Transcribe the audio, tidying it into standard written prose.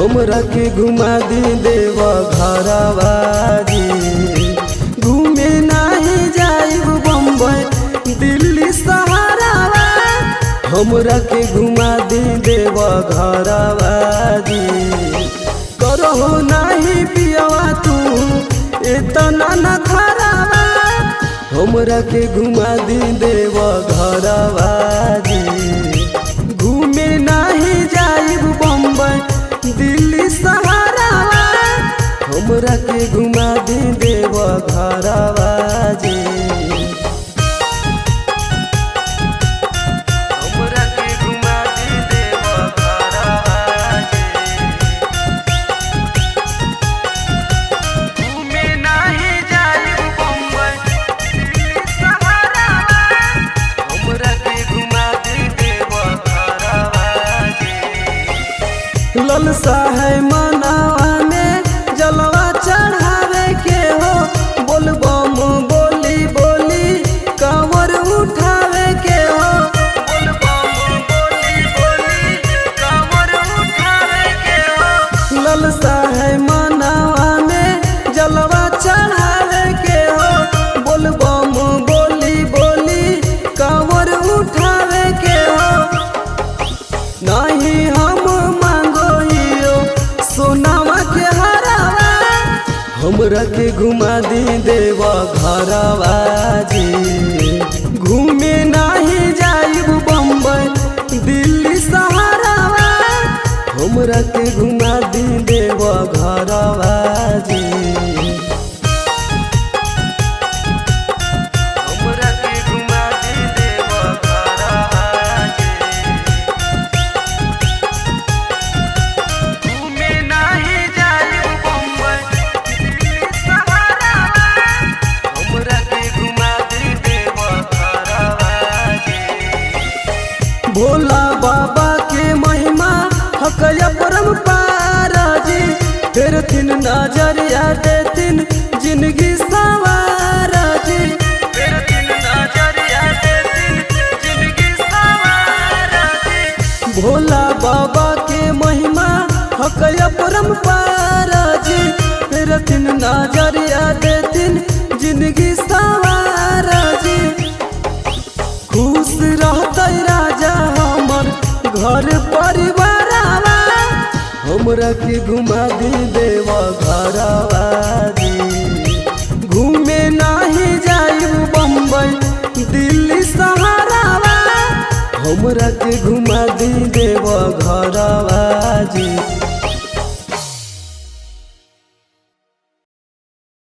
हमरा के घुमा दी देव घरवा जी। घूमे नहीं जाइब बम्बई दिल्ली सहारावा, हमरा के घुमा दी देव घरवा जी। करहो नहीं पियवा तू इतना न खरावा, हमरा के घुमा दी देव घरवा जी। घूमे नहीं जाइब बम्बई दिल्ली सहारावा, हमरा के घुमा दी देव घरवा जी। हमरा के घुमा दी देव घरवा जी। घूमे नहीं जाइब बम्बई दिल्ली सहारावा, हमरा के घुमा दी देव घरवा जी। ललसा है मनावा में जलवा चढ़ावे के हो, बोलबम बोली बोली कांवर उठावे के हो, बोलबम बोली बोली कांवर उठावे के हो। ललसा है मनावा में जलवा चढ़ावे के हो, बोलबम बोली बोली कांवर उठावे के हो। नहीं हम मांगो सोनावा के हरावा, हमरा के घुमा दी देव घरवा जी। घूमे नहीं जाइब बम्बई दिल्ली सहारावा, हमरा के घुमा दी देव घरवा जी। हमरा के घुमा दी देव घरवा जी। घूमे नहीं जाइब बम्बई दिल्ली सहारावा, हमरा के घुमा दी देव घरवा जी। भोला बाबा के महिमा हकया परम्पार जी, फिर तीन नजरिया देतिन जिंदगी सवार जी, फिर तीन नजरिया देतिन जिंदगी सवार जी। भोला बाबा के महिमा हकया परम्पार जी, फिर तीन नजरिया देतिन जिंदगी सवार जी। खुश रहते राजा हमर घर परिवारवा, हमरा के घुमा दी देव घरवा जी। घूमे नहीं जाइब बम्बई दिल्ली सहारावा, हमरा के घुमा दी देव घरवा जी।